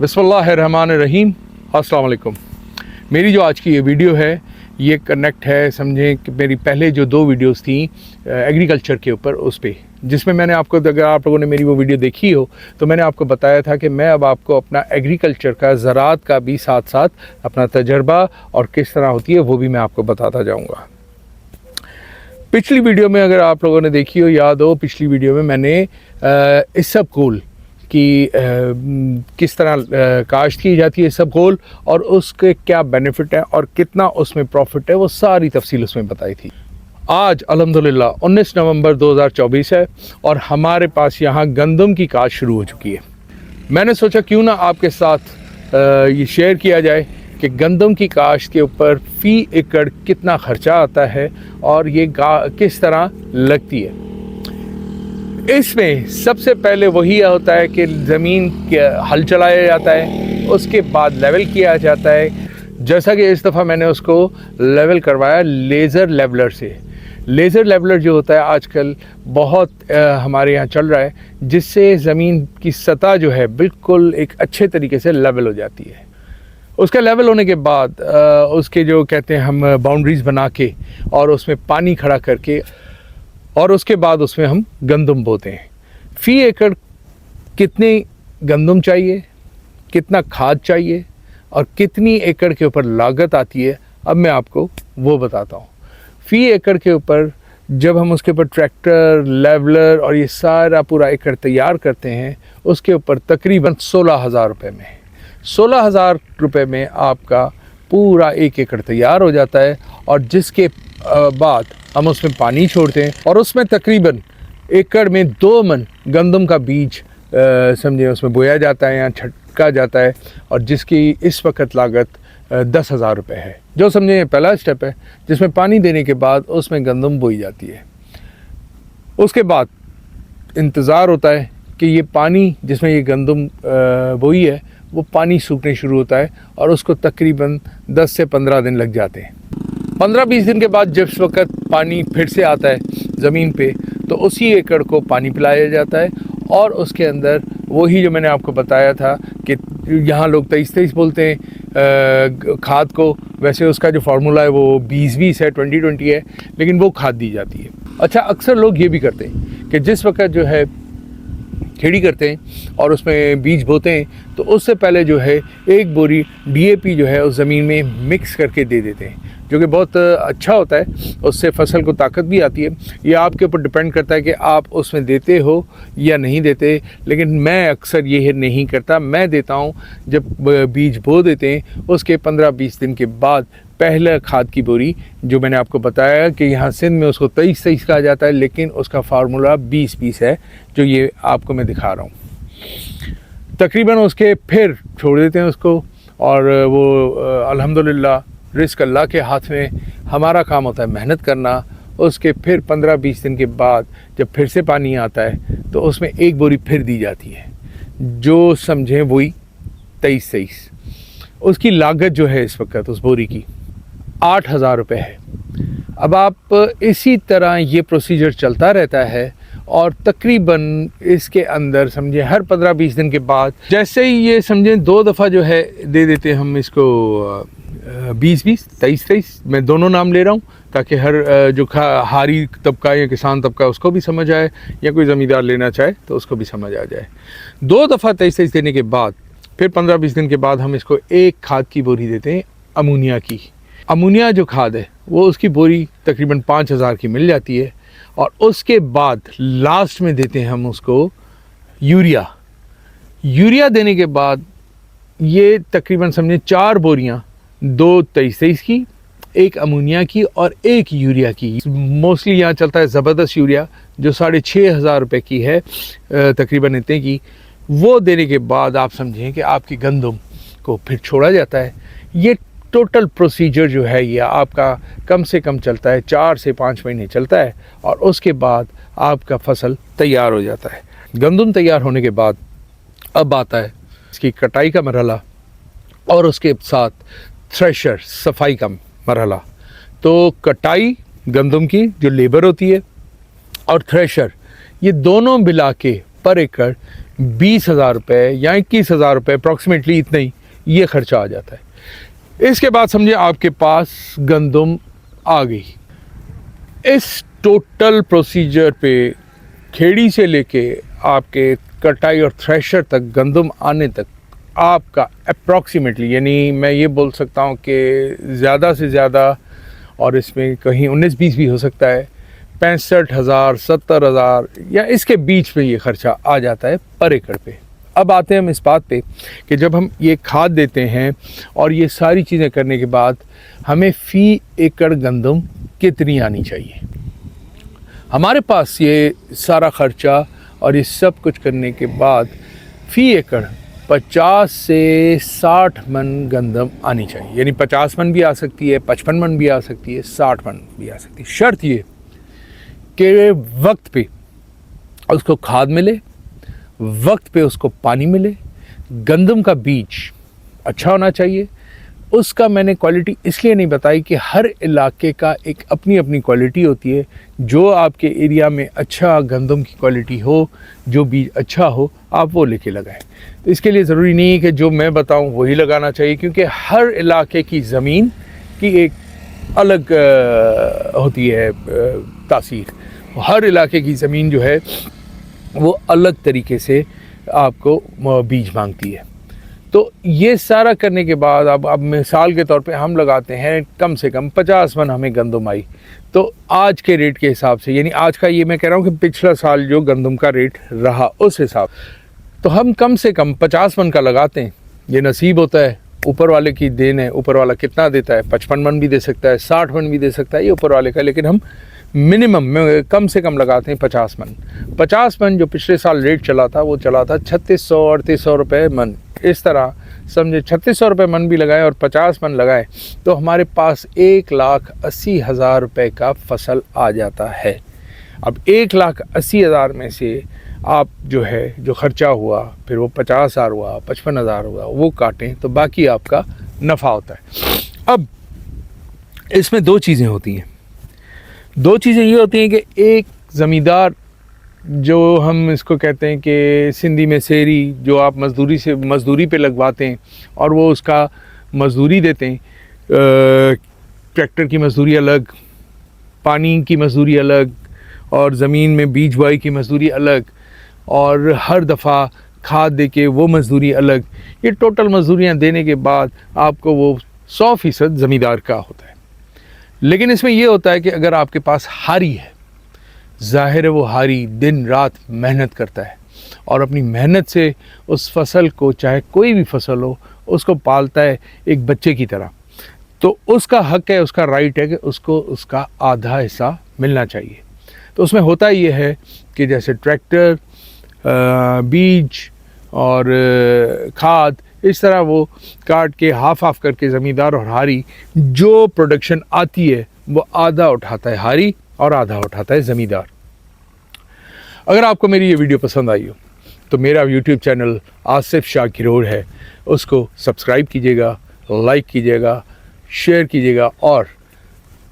बिस्मिल्लाहिर्रहमानिर्रहीम। अस्सलाम वालेकुम। मेरी जो आज की ये वीडियो है ये कनेक्ट है, समझें कि मेरी पहले जो 2 वीडियोस थी एग्रीकल्चर के ऊपर, उस पे जिसमें मैंने आपको, अगर आप लोगों ने मेरी वो वीडियो देखी हो तो मैंने आपको बताया था कि मैं अब आपको अपना एग्रीकल्चर का, ज़राअत का भी साथ साथ अपना तजर्बा और किस तरह होती है वो भी मैं आपको बताता जाऊँगा। पिछली वीडियो में अगर आप लोगों ने देखी हो, याद हो, पिछली वीडियो में मैंने इसबगोल कि किस तरह काश्त की जाती है इसबगोल और उसके क्या बेनिफिट है और कितना उसमें प्रॉफिट है, वो सारी तफसील उसमें बताई थी। आज अल्हम्दुलिल्लाह 19 नवंबर 2024 है और हमारे पास यहाँ गंदम की काश्त शुरू हो चुकी है। मैंने सोचा क्यों ना आपके साथ ये शेयर किया जाए कि गंदम की काश्त के ऊपर फ़ी एकड़ कितना ख़र्चा आता है और ये किस तरह लगती है। इसमें सबसे पहले वही होता है कि ज़मीन के हल चलाया जाता है, उसके बाद लेवल किया जाता है। जैसा कि इस दफ़ा मैंने उसको लेवल करवाया लेज़र लेवलर से। लेज़र लेवलर जो होता है आजकल बहुत हमारे यहाँ चल रहा है, जिससे ज़मीन की सतह जो है बिल्कुल एक अच्छे तरीके से लेवल हो जाती है। उसका लेवल होने के बाद उसके जो कहते हैं हम बाउंड्रीज़ बना के और उसमें पानी खड़ा करके और उसके बाद उसमें हम गंदम बोते हैं। फ़ी एकड़ कितनी गंदम चाहिए, कितना खाद चाहिए और कितनी एकड़ के ऊपर लागत आती है, अब मैं आपको वो बताता हूँ। फ़ी एकड़ के ऊपर जब हम उसके ऊपर ट्रैक्टर, लेवलर और ये सारा पूरा एकड़ तैयार करते हैं, उसके ऊपर तकरीबन 16,000 रुपये में 16,000 रुपये में आपका पूरा 1 एकड़ तैयार हो जाता है। और जिसके बाद हम उसमें पानी छोड़ते हैं और उसमें तकरीबन एकड़ में 2 मन गंदम का बीज समझे उसमें बोया जाता है या छटका जाता है, और जिसकी इस वक्त लागत 10,000 रुपये है। जो समझे पहला स्टेप है, जिसमें पानी देने के बाद उसमें गंदम बोई जाती है। उसके बाद इंतज़ार होता है कि ये पानी जिसमें ये गंदम बोई है वो पानी सूखने शुरू होता है और उसको तकरीबन 10 से 15 दिन लग जाते हैं। 15-20 दिन के बाद जिस वक्त पानी फिर से आता है ज़मीन पे, तो उसी एकड़ को पानी पिलाया जाता है और उसके अंदर वही जो मैंने आपको बताया था कि यहाँ लोग 23-23 बोलते हैं खाद को, वैसे उसका जो फार्मूला है वो 20-20 है, 20-20 है, लेकिन वो खाद दी जाती है। अच्छा, अक्सर लोग ये भी करते हैं कि जिस वक्त जो है खेड़ी करते हैं और उसमें बीज बोते हैं, तो उससे पहले जो है 1 बोरी DAP जो है उस ज़मीन में मिक्स करके दे देते हैं, जो कि बहुत अच्छा होता है। उससे फसल को ताकत भी आती है। ये आपके ऊपर डिपेंड करता है कि आप उसमें देते हो या नहीं देते, लेकिन मैं अक्सर ये नहीं करता। मैं देता हूँ जब बीज बो देते हैं उसके 15-20 दिन के बाद पहला खाद की बोरी, जो मैंने आपको बताया कि यहाँ सिंध में उसको 23-23 कहा जाता है, लेकिन उसका फार्मूला 20-20 है, जो ये आपको मैं दिखा रहा हूँ। तकरीबन उसके फिर छोड़ देते हैं उसको, और वो अल्हम्दुलिल्लाह रिस्क अल्लाह के हाथ में। हमारा काम होता है मेहनत करना। उसके फिर 15-20 दिन के बाद जब फिर से पानी आता है तो उसमें 1 बोरी फिर दी जाती है, जो समझें वही 23-23। उसकी लागत जो है इस वक्त उस बोरी की 8,000 रुपये है। अब आप इसी तरह ये प्रोसीजर चलता रहता है और तकरीबन इसके अंदर समझे हर 15-20 दिन के बाद, जैसे ही ये समझें 2 दफ़ा जो है दे देते हैं हम इसको 20-20, 23-23, मैं दोनों नाम ले रहा हूँ ताकि हर जो हारी तबका या किसान तबका उसको भी समझ आए, या कोई ज़मींदार लेना चाहे तो उसको भी समझ आ जाए। 2 दफ़ा 23-23 देने के बाद फिर 15-20 दिन के बाद हम इसको 1 खाद की बोरी देते हैं अमोनिया की। अमोनिया जो खाद है वो उसकी बोरी तकरीबन 5,000 की मिल जाती है। और उसके बाद लास्ट में देते हैं हम उसको यूरिया। यूरिया देने के बाद ये तकरीबन समझे 4 बोरियां, 2 23-23 की, 1 अमोनिया की और 1 यूरिया की। मोस्टली यहाँ चलता है ज़बरदस्त यूरिया, जो 6,500 रुपये की है, तकरीबन इतने की। वो देने के बाद आप समझें कि आपकी गंदम को फिर छोड़ा जाता है। ये टोटल प्रोसीजर जो है ये आपका कम से कम चलता है 4 से 5 महीने चलता है, और उसके बाद आपका फसल तैयार हो जाता है। गंदम तैयार होने के बाद अब आता है इसकी कटाई का मरहला और उसके साथ थ्रेशर, सफाई का मरहला। तो कटाई गंदम की जो लेबर होती है और थ्रेशर, ये दोनों मिला के पर एकड़ 20,000 रुपये या 21,000 रुपये अप्रॉक्सीमेटली, इतना ही ये खर्चा आ जाता है। इसके बाद समझिए आपके पास गंदम आ गई। इस टोटल प्रोसीजर पे खेड़ी से लेके आपके कटाई और थ्रेशर तक गंदम आने तक आपका अप्रॉक्सीमेटली, यानी मैं ये बोल सकता हूँ कि ज़्यादा से ज़्यादा, और इसमें कहीं 19-20 भी हो सकता है, 65,000 70,000 या इसके बीच में ये खर्चा आ जाता है पर एकड़ पे। अब आते हैं हम इस बात पे कि जब हम ये खाद देते हैं और ये सारी चीज़ें करने के बाद हमें फ़ी एकड़ गंदम कितनी आनी चाहिए। हमारे पास ये सारा खर्चा और ये सब कुछ करने के बाद फ़ी एकड़ 50 से 60 मन गंदम आनी चाहिए। यानी 50 मन भी आ सकती है, 55 मन भी आ सकती है, 60 मन भी आ सकती है। शर्त ये कि वक्त पे उसको खाद मिले, वक्त पे उसको पानी मिले, गंदम का बीज अच्छा होना चाहिए। उसका मैंने क्वालिटी इसलिए नहीं बताई कि हर इलाके का एक अपनी अपनी क्वालिटी होती है। जो आपके एरिया में अच्छा गंदम की क्वालिटी हो, जो बीज अच्छा हो, आप वो लेके लगाएं। तो इसके लिए ज़रूरी नहीं है कि जो मैं बताऊं वही लगाना चाहिए, क्योंकि हर इलाके की ज़मीन की एक अलग होती है तासीर। हर इलाके की ज़मीन जो है वो अलग तरीके से आपको बीज मांगती है। तो ये सारा करने के बाद अब मिसाल के तौर पे हम लगाते हैं कम से कम 50 मन हमें गंदम आई, तो आज के रेट के हिसाब से, यानी आज का ये मैं कह रहा हूँ कि पिछला साल जो गंदम का रेट रहा उस हिसाब, तो हम कम से कम 50 मन का लगाते हैं। ये नसीब होता है, ऊपर वाले की देन है, ऊपर वाला कितना देता है, 55 मन भी दे सकता है, 60 मन भी दे सकता है, ये ऊपर वाले का। लेकिन हम मिनिमम में कम से कम लगाते हैं 50 मन। 50 मन जो पिछले साल रेट चला था वो चला था 3600-3800 रुपये मन। इस तरह समझे 3600 रुपये मन भी लगाए और 50 मन लगाए तो हमारे पास 1,80,000 रुपये का फसल आ जाता है। अब 1,80,000 में से आप जो है जो ख़र्चा हुआ, फिर वो 50,000 हुआ, 55,000 हुआ, वो काटें तो बाकी आपका नफ़ा होता है। अब इसमें दो चीज़ें होती हैं। दो चीज़ें ये होती हैं कि एक ज़मींदार, जो हम इसको कहते हैं कि सिंधी में सेरी, जो आप मज़दूरी पे लगवाते हैं और वो उसका मज़दूरी देते हैं, ट्रैक्टर की मज़दूरी अलग, पानी की मज़दूरी अलग, और ज़मीन में बीज बुआई की मज़दूरी अलग, और हर दफ़ा खाद दे के वो मज़दूरी अलग। ये टोटल मज़दूरियाँ देने के बाद आपको वो 100% ज़मींदार का होता है। लेकिन इसमें ये होता है कि अगर आपके पास हारी है, ज़ाहिर है वो हारी दिन रात मेहनत करता है और अपनी मेहनत से उस फसल को, चाहे कोई भी फसल हो, उसको पालता है एक बच्चे की तरह, तो उसका हक है, उसका राइट है कि उसको उसका आधा हिस्सा मिलना चाहिए। तो उसमें होता ये है कि जैसे ट्रैक्टर, बीज और खाद, इस तरह वो काट के हाफ करके ज़मींदार और हारी जो प्रोडक्शन आती है वो आधा उठाता है हारी और आधा उठाता है ज़मींदार। अगर आपको मेरी ये वीडियो पसंद आई हो तो मेरा यूट्यूब चैनल आसिफ शाह किरोड़ है, उसको सब्सक्राइब कीजिएगा, लाइक कीजिएगा, शेयर कीजिएगा और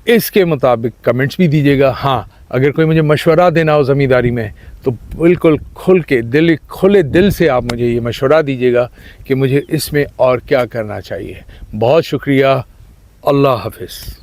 इसके मुताबिक कमेंट्स भी दीजिएगा। हाँ, अगर कोई मुझे मशवरा देना हो ज़मींदारी में तो बिल्कुल खुले दिल से आप मुझे ये मशवरा दीजिएगा कि मुझे इसमें और क्या करना चाहिए। बहुत शुक्रिया। अल्लाह हाफ़िज़।